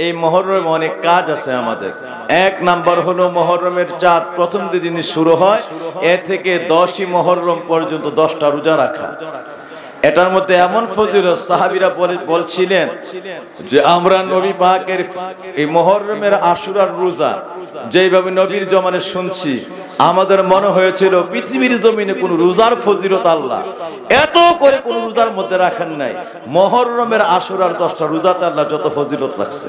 এই মুহররমে অনেক কাজ আছে আমাদের। এক নাম্বার হলো মুহররমের চাঁদ প্রথম দিন শুরু হয়, এ থেকে 10ই মুহররম পর্যন্ত 10টা রোজা রাখা। এটার মধ্যে এমন ফজিলত সাহাবীরা বলছিলেন যে আমরা নবী পাকের এই মুহররমের আশুরার রোজা যেভাবে নবীর জমানে শুনছি, আমাদের মনে হয়েছিল পৃথিবীর জমিনে কোন রোজার ফজিলত আল্লাহ এত করে কোন রোজার মধ্যে রাখেন নাই। মুহররমের আশুরার 10টা রোজাতে আল্লাহ যত ফজিলত রাখছে।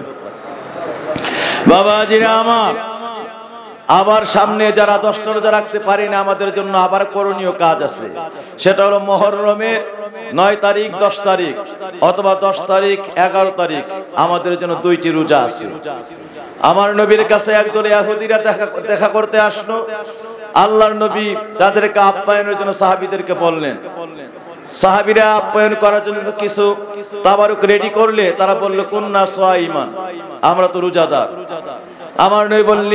বাবাজিরা আমার, আবার সামনে যারা 10টা রোজা রাখতে পারি না, আমাদের জন্য আবার করণীয় কাজ আছে। সেটা হলো মুহররমের 9 তারিখ 10 তারিখ অথবা 10 তারিখ 11 তারিখ আমাদের জন্য 2টি রোজা আছে। আমার নবীর কাছে একদল ইহুদিরা দেখা করতে আসলো। আল্লাহর নবী তাদেরকে আপ্যায়নের জন্য সাহাবীদেরকে বললেন। সাহাবীরা আপ্যায়ন করার জন্য কিছু তাবারুক রেডি করলে তারা বলল কুন্না সাইমান, আমরা তো রোজাদার। আমার নবী বললেন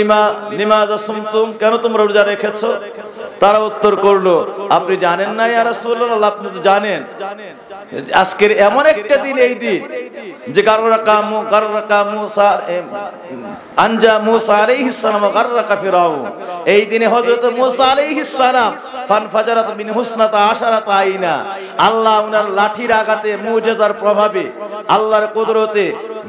লিমাযা সুমতুম, কেন তোমরা রোজা রেখেছো? তারা উত্তর করলো, আপনি জানেন না ইয়া রাসূলুল্লাহ, আপনি তো জানেন আজকের এমন একটা দিন, এই দিন যে গাররাকা মুসা আনজা মুসা আলাইহিস সালাম গাররাকা ফিরাউন। এই দিনে হযরত মুসা আলাইহিস সালাম ফানফাজারাত মিন হুসনাতা আশারাতা আইনা, আল্লাহ উনার লাঠির আঘাতে মুজিজার প্রভাবে আল্লাহর কুদরতে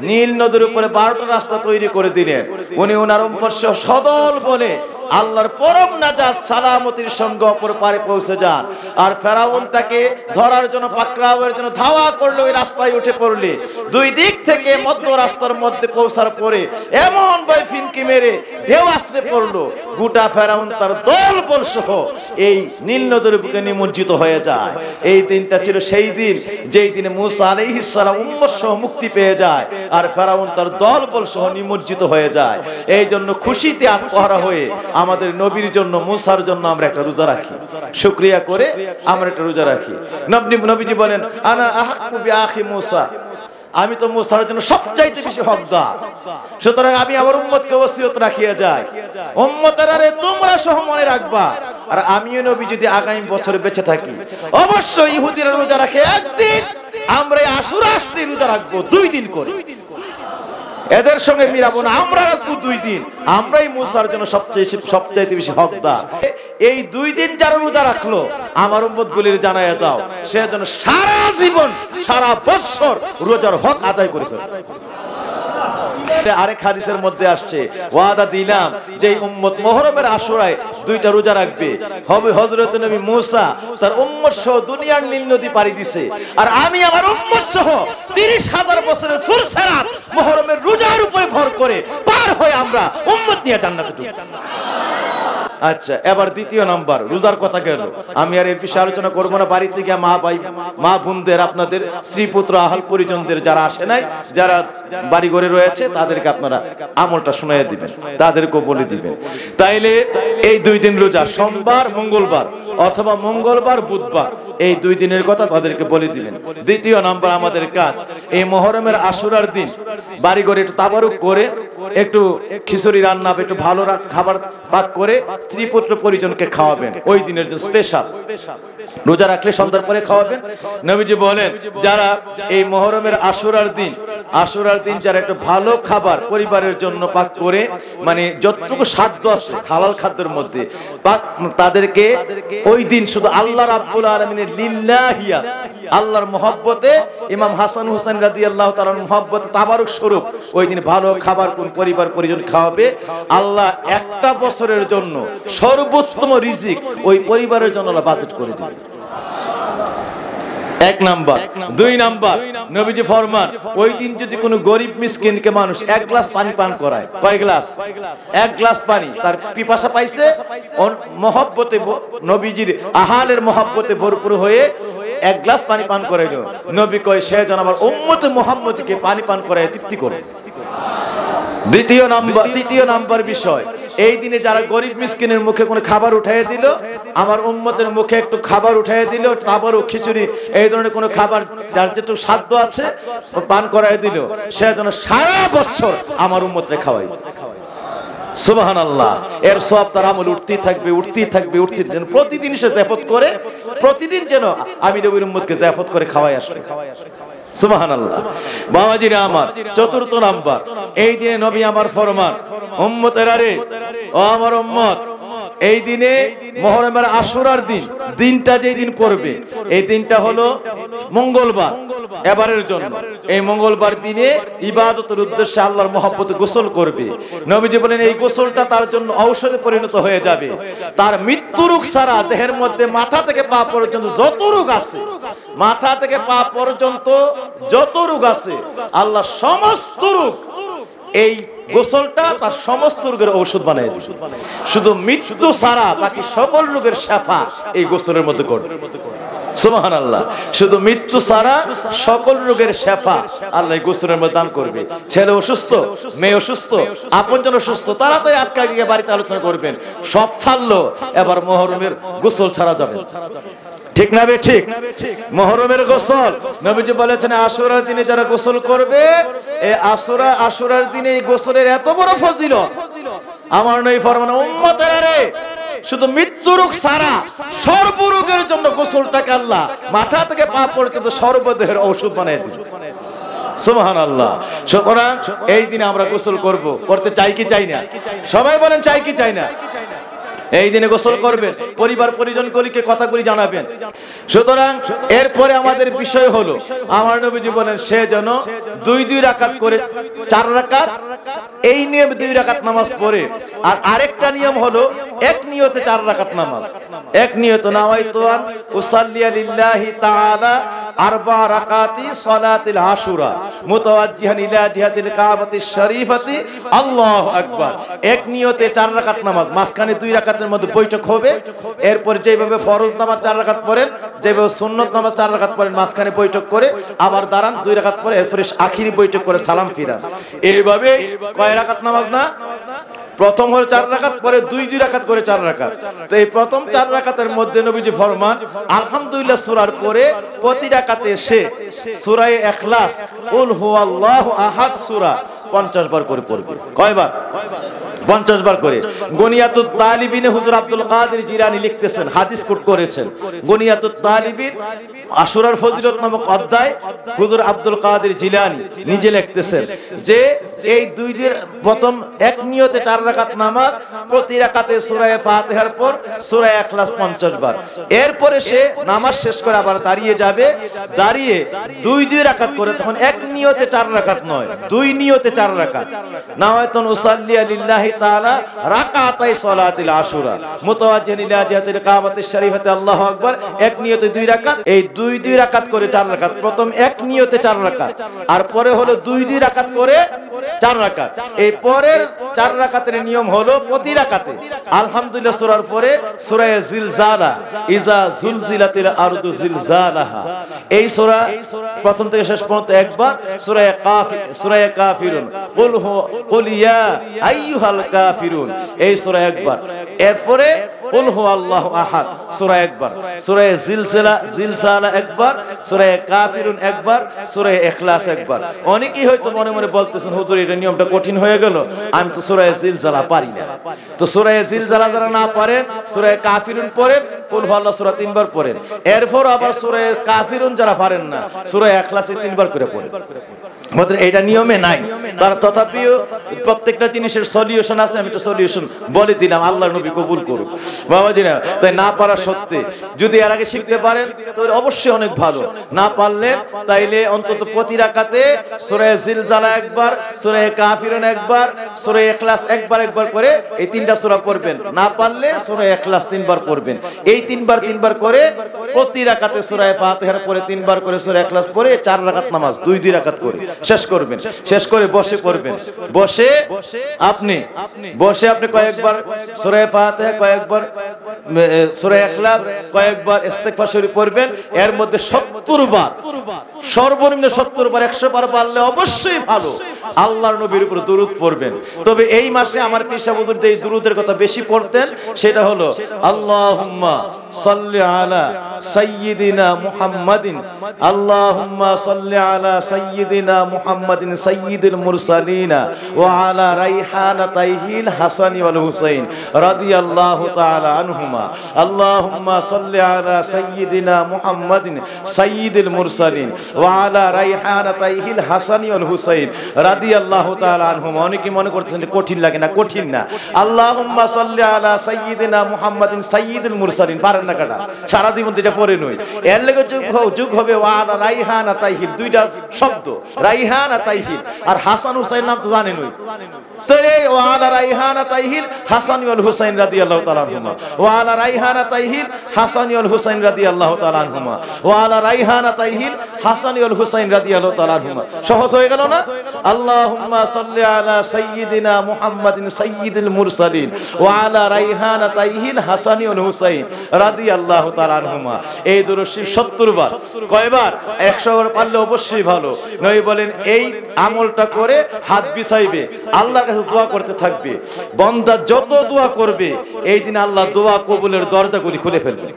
নীল নদীর উপরে 12টা রাস্তা তৈরি করে দিলেন। উনি ওনার উম্মত সদল বলে আল্লাহর পরম নাজাত সালামতির সঙ্গে অপর পারে পৌঁছে যান। আর ফেরাউন তাকে ধরার জন্য পাকড়াওয়ের জন্য ধাওয়া করলো, ওই রাস্তায় উঠে পড়লে দুই দিক থেকে মধ্য রাস্তার মধ্যে পৌঁছার পরে এমন ভাবে ফিনকি মেরে ঢেউ আসরে পড়লো, গোটা ফেরাউন তার দলবল সহ এই নীল নদের বুকে নিমজ্জিত হয়ে যায়। এই দিনটা ছিল সেই দিন যেই দিনে মুসা আলাইহিস সালাম উম্মত সহ মুক্তি পেয়ে যায় আর ফেরাউন তার দলবল সহ নিমজ্জিত হয়ে যায়। এই জন্য খুশিতে আত্মহারা হয়ে আমাদের নবীর জন্য মুসার জন্য আমরা একটা রোজা রাখি, শুকরিয়া করে আমরা একটা রোজা রাখি। নবীজি বলেন আনা আহাক্কু বিআখি মুসা, আমি তো মুসার জন্য সবচাইতে বেশি হকদার, সুতরাং আমি আমার উম্মতকে ওসিয়ত রাখিয়া যাই, উম্মতেরা রে তোমরা সহ মনে রাখবা। আর আমিও নবী যদি আগামী বছর বেঁচে থাকি অবশ্যই ইহুদিরা রোজা রাখে একদিন, আমরা আশুরা রোজা রাখবো 2 দিন করে, এদের সঙ্গে মিলাবো না, আমরা রাখবো 2 দিন। আমরাই মুসার জন্য সবচাইতে বেশি হকদার। এই 2 দিন যারা রোজা রাখলো আমার উম্মত গুলির জানাইয়া দাও, সে যেন সারা জীবন সারা বছর রোজার হক আদায় করে ফেলে। আরেক হাদিসের মধ্যে আসছে ওয়াদা দিলাম যে উম্মত মুহররমের আশুরায় 2টা রোজা রাখবে, হবে হযরত নবী মুসা তার উম্মত সহ দুনিয়ার নীল নদী পাড়ি দিছে, আর আমি আমার উম্মত সহ 30,000 বছরের ফুরসারাত মুহররমের রোজার উপরে ভর করে পার হয়ে আমরা উম্মত নিয়ে জান্নাতে ঢুকব। আচ্ছা, এবার দ্বিতীয় নাম্বার রোজার কথা গেল, আমি আর এর বিষয়ে আলোচনা করবো না। বাড়িতে গিয়ে মা বোনদের, আপনাদের স্ত্রী পুত্র আহাল পরিজনদের যারা আসে নাই, যারা বাড়ি ঘরে রয়েছে তাদেরকে আপনারা আমলটা শুনাইয়া দিবেন, তাদেরকেও বলে দিবেন। তাইলে এই 2 দিন রোজা, সোমবার মঙ্গলবার অথবা মঙ্গলবার বুধবার, এই 2 দিনের কথা তাদেরকে বলে দিবেন। দ্বিতীয় নাম্বার আমাদের কাজ, এই মুহররমের আশুরার দিন বাড়ি ঘরে একটু তাবারুক করে একটু খিচুড়ি রান্না, একটু ভালো খাবার পাক করে স্ত্রী পুত্র পরিজনকে খাওয়াবেন। ওই দিনের জন্য স্পেশাল রোজা রাখলে সন্ধ্যার পরে খাওয়াবেন। নবীজি বলেন যারা এই মুহররমের আশুরার দিন যারা একটু ভালো খাবার পরিবারের জন্য পাক করে, মানে যতটুকু সাধ্য আছে হালাল খাদ্যের মধ্যে, তাদেরকে ওই দিন শুধু আল্লাহ রাব্বুল আলামিনের লিল্লাহিয়া, আল্লাহর মহব্বতে, ইমাম হাসান হুসাইন রাদিয়াল্লাহু তাআলার মহব্বতে তাবারুক স্বরূপ ওই দিন ভালো খাবার কোন পরিবার পরিজন খাওয়াবে, আল্লাহ একটা বছরের জন্য সর্বোত্তম রিজিক ওই পরিবারের জন্য বাজেট করে দিবে। 1 নাম্বার। 2 নাম্বার, নবীজি ফরমান ওই দিন যদি কোনো গরিব মিসকিনকে মানুষ 1 গ্লাস পানি পান করায়, কয় গ্লাস? 1 গ্লাস পানি, তার পিপাসা পাইছে, মহব্বতে নবীজির আহালের মহব্বতে ভরপুর হয়ে 1 গ্লাস পানি পান করাইলো, নবী কয় সে যেন আমার উম্মতে মুহাম্মদকে পানি পান করায় তৃপ্তি করে। তৃতীয় নাম্বার বিষয়, এই দিনে যারা গরিব মিসকিনের মুখে কোনো খাবার উঠাইয়া দিল, আমার উম্মতের মুখে একটু খাবার উঠাইয়া দিল, তাবারুক খিচুড়ি এই ধরনের কোনো খাবার যার যেটু সাধ্য আছে পান করাইয়া দিল, সে যেন সারা বছর আমার উম্মতরে খাওয়াই। সুবহানাল্লাহ। এর সব তার আমল উঠতেই থাকবে, যেন প্রতিদিন সে জিয়াফত করে, প্রতিদিন যেন আমি নবীর উম্মতকে জিয়াফত করে খাওয়াই আসে। সুবহানাল্লাহ। বাবাজিরা আমার, চতুর্থ নাম্বার, এই দিনে নবী আমার ফরমান, উম্মতেরা রে, ও আমার উম্মত, এই দিনে মুহররমের আশুরার দিন, দিনটা যেই দিন পড়বে, এই দিনটা হলো মঙ্গলবার এবারের জন্য। এই মঙ্গলবার দিনে ইবাদতের উদ্দেশ্যে আল্লাহর মহব্বতে গোসল করবে। নবীজি বলেন এই গোসলটা তার জন্য ঔষধে পরিণত হয়ে যাবে। তার মৃত্যু রোগ ছাড়া দেহের মধ্যে মাথা থেকে পা পর্যন্ত যত রোগ আছে, মাথা থেকে পা পর্যন্ত যত রোগ আছে, আল্লাহ সমস্ত রোগ এই গোসলটা তার সমস্ত রোগের ঔষধ বানিয়ে দিবে। শুধু মৃত্যু ছাড়া বাকি সকল রোগের শিফা এই গোসলের মধ্যে করবে। সুবহানাল্লাহ। শুধু মৃত্যু ছাড়া সকল রোগের শিফা আল্লাহ গোসলের মধ্যে দান করবে। ছেলে অসুস্থ, মেয়ে অসুস্থ, আপনজন অসুস্থ, তাড়াতাড়ি আজকে গিয়ে বাড়িতে আলোচনা করবেন। সব ছাড়লো, এবার মুহররমের গোসল ছাড়া যাবে, ঠিক না বে ঠিক? মুহররমের গোসল নবীজি বলেছেন আশুরার দিনে যারা গোসল করবে, এই আশুরার দিনে এই গোসলের এত বড় ফজিলত, আমার নবী ফরমান উম্মতেরা রে, শুধু মৃত্যু রোগ ছাড়া সর্বরোগের জন্য গোসলটাকে আল্লাহ মাথা থেকে পা পর্যন্ত সর্বদেহের ঔষধ বানিয়ে দিবে। সুবহানাল্লাহ। সুতরাং এই দিনে আমরা গোসল করব, করতে চাই কি চাই না? সবাই বলেন চাই কি চাই না? এই দিনে গোসল করবেন, পরিবার পরিজন কলিকে কথাগুলি জানাবেন। সুতরাং এরপরে আমাদের বিষয় হলো, আমার নবীজি বলেন সে যেন 2 রাকাত করে 4 রাকাত, এই নিয়ম 2 রাকাত নামাজ পড়ে। আর আরেকটা নিয়ম হলো এক নিয়তে 4 রাকাত নামাজ। এক নিয়ত নাওয়াইতু আন উসাল্লিয়া লিল্লাহি তাআলা 4 রাকাতি সালাতিল আশুরা মুতাওয়াজ্জিহান ইলা জিহাতিল কাবাতিশ শরীফাতি আল্লাহু আকবার। এক নিয়তে 4 রাকাত নামাজ, মাঝখানে 2 রাকাতের মধ্যে বৈঠক হবে। এরপর যেভাবে ফরজ নামাজ 4 রাকাত পড়েন, যেভাবে সুন্নত নামাজ 4 রাকাত পড়েন, মাঝখানে বৈঠক করে আবার দাঁড়ান 2 রাকাত পরে, এরপর আখিরি বৈঠক করে সালাম ফিরান। এইভাবে কয় রাকাত নামাজ না? প্রথম হলো 4 রাকাত, পরে 2 রাকাত করে 4 রাকাত। তো এই প্রথম 4 রাকাতের মধ্যে নবীজি ফরমান আলহামদুলিল্লাহ সূরার পরে প্রতি রাকাতে সে সূরা ইখলাস, কুল হুয়াল্লাহু আহাদ সূরা 50 বার করে পড়বে। কয়বার? 50 বার করে। গনিয়াতুত তালিবিনে হুজুর আব্দুল কাদের জিলানী লিখতেছেন, হাদিস কোট করেছেন। গনিয়াতুত তালিবিন আশুরার ফজিলত নামক অধ্যায় হুজুর আব্দুল কাদের জিলানী নিজে লিখতেছেন যে এই 2 প্রথম এক নিয়তে 4 রাকাত নামাজ, প্রতি রাকাতে সূরা ফাতিহার পর সূরা ইখলাস 50 বার। এরপরে সে নামাজ শেষ করে আবার দাঁড়িয়ে যাবে, দাঁড়িয়ে 2 রাকাত করে, তখন এক নিয়তে 4 রাকাত নয়, 2 নিয়তে 4 রাকাত। নাওয়াইতুন উসাল্লিয়া লিল্লাহি তাআলা রাকাতাই সালাতিল আশুরা মুতাওয়াজ্জিহান ইলা জিহাতিল কাবাতিশ শরীফাতি আল্লাহু আকবার। এক নিয়তে 2 রাকাত, এই 2 রাকাত করে 4 রাকাত। প্রথম এক নিয়তে 4 রাকাত, আর পরে হলো 2 রাকাত করে 4 রাকাত। এই পরের 4 রাকাতের নিয়ম হলো প্রতি রাকাতে আলহামদুলিল্লাহ সূরার পরে সূরা জিলজালা, ইজা জুলজিলাতিল আরদু জিলজালাহা, এই সূরা প্রথম থেকে শেষ পর্যন্ত একবার, সূরা কাফিরুন, কুল ইয়া আইয়ুহাল কাফিরুন, এই সূরা একবার। এরপরে কুল হুয়াল্লাহু আহাদ সূরা একবার, সূরা জিলজালা একবার, সূরা কাফিরুন একবার, সূরা ইখলাস একবার। অনেকেই হয়তো মনে মনে বলতেছেন হুজুর এটা নিয়মটা কঠিন হয়ে গেল, আমি তো সূরা জিলজালা পারি না। তো সূরা জিলজালা যারা না পারেন, সূরা কাফিরুন পড়েন, কুল হুয়াল্লাহু সূরা 3 বার পড়েন। এরপর আবার সূরা কাফিরুন যারা পারেন না, সূরা ইখলাসে 3 বার করে পড়েন। এটা নিয়মে নাই, তার তথাপিও প্রত্যেকটা জিনিসের সলিউশন আছে। আমি তো সলিউশন বলে দিলাম, আল্লাহর নবী কবুল করুক বাবাজি না। তাই না পারা সত্ত্বে যদি এর আগে শিখতে পারেন তো অবশ্যই অনেক ভালো, না পারলে তাইলে অন্তত প্রতি রাকাতে সূরা জিলজালা একবার, সূরা কাফিরুন একবার, সূরা ইখলাস একবার করে এই 3টা সূরা পড়বেন। না পারলে সূরা ইখলাস 3 বার পড়বেন। এই 3 বার করে প্রতি রাকাতে সূরা ফাতিহার পরে 3 বার করে সূরা ইখলাস পড়ে 4 রাকাত নামাজ 2 রাকাত করে শেষ করবেন। শেষ করে বসে পড়বেন। বসে আপনি কয়েকবার সূরা ফাতিহা, কয়েকবার সূরা ইখলাস, কয়েকবার ইস্তিগফার শরীফ পড়বেন। এর মধ্যে 70 বার, সর্বনিম্ন 70 বার, 100 বার পারলে অবশ্যই ভালো আল্লাহর নবীর উপর দরুদ পড়বেন। তবে এই মাসে আমার পীর সাহেব হুজুর যে দরুদের কথা বেশি পড়তেন সেটা হলো আল্লাহুম্মা সাল্লি আলা সাইয়্যিদিনা মুহাম্মাদিন, আল্লাহুম্মা সাল্লি আলা সাইয়্যিদিনা মুহাম্মাদিন সাইয়্যিদুল মুরসালিনা ওয়া আলা রাইহানাতাইহিল হাসানি ওয়াল হুসাইন রাদিয়াল্লাহু তাআলা আনহুমা। আনহুমা। আল্লাহুম্মা সাল্লি আলা সাইয়্যিদিনা মুহাম্মাদিন সাইয়্যিদিল মুরসালিন ওয়া আলা রাইহানাতাইহিল হাসানি ওয়াল হুসাইন রাদিয়াল্লাহু তাআলা আনহুমা। অনেকে মনে করছেন যে কঠিন লাগে না, কঠিন না। আল্লাহুম্মা সাল্লি আলা সাইয়্যিদিনা মুহাম্মাদিন সাইয়্যিদিল মুরসালিন পারেন না কাটা, সারা জীবন যেটা পড়ে নই। এর লাগে যুগ হবে ওয়া আলা রাইহানাতাইহিল, দুইটা শব্দ রাইহানাতাইহিল আর হাসান হুসাইন নাম তো জানেন নই। তো এই ওয়া আলা রাইহানাতাইহিল হাসান ওয়াল হুসাইন রাদিয়াল্লাহু তাআলা আনহুমা, ওয়া আলা রাইহানাতাইহিল হাসান ওয়াল হুসাইন রাদিয়াল্লাহু তাআলা আনহুমা, ওয়া আলা রাইহানাতাইহিল হাসান ওয়াল হুসাইন রাদিয়াল্লাহু তাআলা আনহুমা। সহজ হয়ে গেল না? আল্লাহুম্মা সাল্লি আলা সাইয়্যিদিনা মুহাম্মাদিন সাইয়্যিদিল মুরসালিন ওয়া আলা রাইহানাতাইহিল হাসান ওয়াল হুসাইন রাদিয়াল্লাহু তাআলা আনহুমা। এই দুরূদ 70 বার। কয়বার? 100 বার পারলে অবশ্যই ভালো। নবী বলেন এই আমলটা করে হাত বিছাইবে, আল্লাহর কাছে দোয়া করতে থাকবে। বান্দা যত দোয়া করবে এই দিন আল্লাহ দোয়া কবুলের দরজাগুলি খুলে ফেলবে।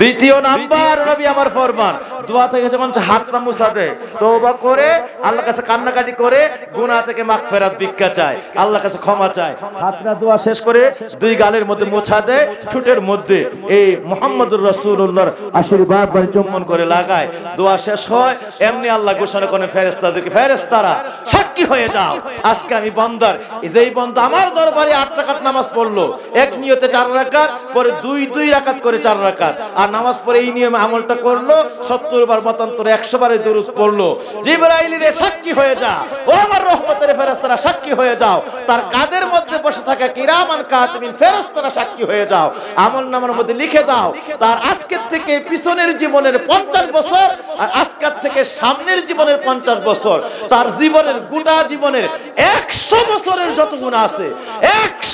দ্বিতীয় নাম্বার নবী আমার ফরমান, দোয়া থেকে যখন হাতটা মুছা দেয়, তওবা করে আল্লাহর কাছে কান্নাকাটি করে গুনাহ থেকে মাগফিরাত ভিক্ষা চায়, আল্লাহর কাছে ক্ষমা চায়। হাতটা দোয়া শেষ করে দুই গালের মধ্যে মোছা দেয়, ঠোঁটের মধ্যে এই মুহাম্মদুর রাসূলুল্লাহর আশীর্বাদ বাণী চুম্বন করে লাগায়। দোয়া শেষ হয়, এমনি আল্লাহ ঘোষণা করেন ফেরেশতাদেরকে, ফেরেশতারা সাক্ষী হয়ে যাও, আজকে আমি বান্দার যেই বান্দা আমার দরবারে 8 রাকাত নামাজ পড়লো, এক নিয়তে 4 রাকাত, পরে 2 রাকাত করে 4 রাকাত, আর নামাজ পড়ে এই নিয়মে আমলটা করলো, 70 বার মতান্তরে 100 বারে দরুদ পড়লো, জিবরাইলের সাক্ষী হয়ে যা, ও আমার রহমতের ফেরেশতারা সাক্ষী হয়ে যাও, তার কাদের মধ্যে বসে থাকা কিরামান কাতিবিন ফেরেশতারা সাক্ষী হয়ে যাও, আমলনামার মধ্যে লিখে দাও তার আজকের থেকে পিছনের জীবনের 50 বছর আর আজকের থেকে সামনের জীবনের 50 বছর, তার জীবনের গোটা জীবনের 100 বছরের যত গুনাহ আছে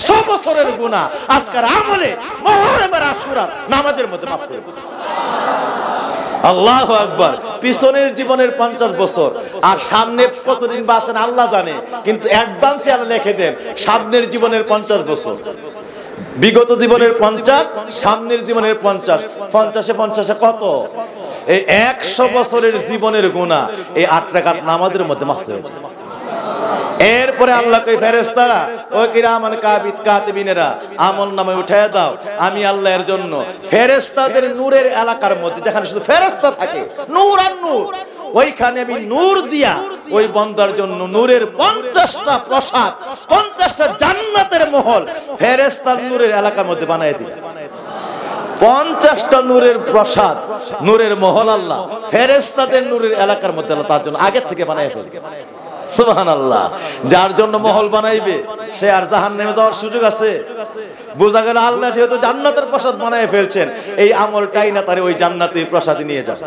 100 বছরের গুনাহ আজকের আমলে মুহররমের আশুরার নামাজের মধ্যে মাফ করে দেব। আল্লাহু আকবার। পিছনের জীবনের 50 বছর আর সামনে কতদিন বাঁচেন আল্লাহ জানে, কিন্তু অ্যাডভান্সে আল্লাহ লিখে দেন সামনের জীবনের 50 বছর। বিগত জীবনের 50, সামনের জীবনের 50, 50-এ কত? এই 100 বছরের জীবনের গুনাহ এই 8 রাকাত নামাজের মধ্যে মাফ হয়ে যায়। এরপরে আল্লাহ কই ফেরেশতারা, ও কিরামান কাতিবিনেরা আমলনামায় উঠায় দাও, আমি আল্লাহর জন্য ফেরেশতাদের নূরের এলাকার মধ্যে যেখানে শুধু ফেরেশতা থাকে, নূর আর নূর, ওইখানে আমি নূর দিয়া ওই বান্দার জন্য নূরের 50টা প্রাসাদ, 50টা জান্নাতের মহল ফেরেশতার নূরের এলাকার মধ্যে বানায় দিই। 50টা নূরের প্রাসাদ, নূরের মহল আল্লাহ ফেরেশতাদের নূরের এলাকার মধ্যে আল্লাহ তার জন্য আগে থেকে বানায় ফেলবে। সুবহানাল্লাহ। যার জন্য মহল বানাইবে সে আর জাহান্নামে যাওয়ার সুযোগ আছে? বোঝা গেল আল্লাহ যেহেতু জান্নাতের প্রাসাদ বানায় ফেলছেন, এই আমলটাই না তারে ওই জান্নাতে প্রাসাদে নিয়ে যাবে।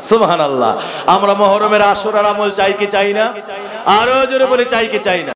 সুবহানাল্লাহ। আমরা মুহররমের আশুরার আমল চাই কি চাই না? আরো জোরে বলে চাই কি চাই না?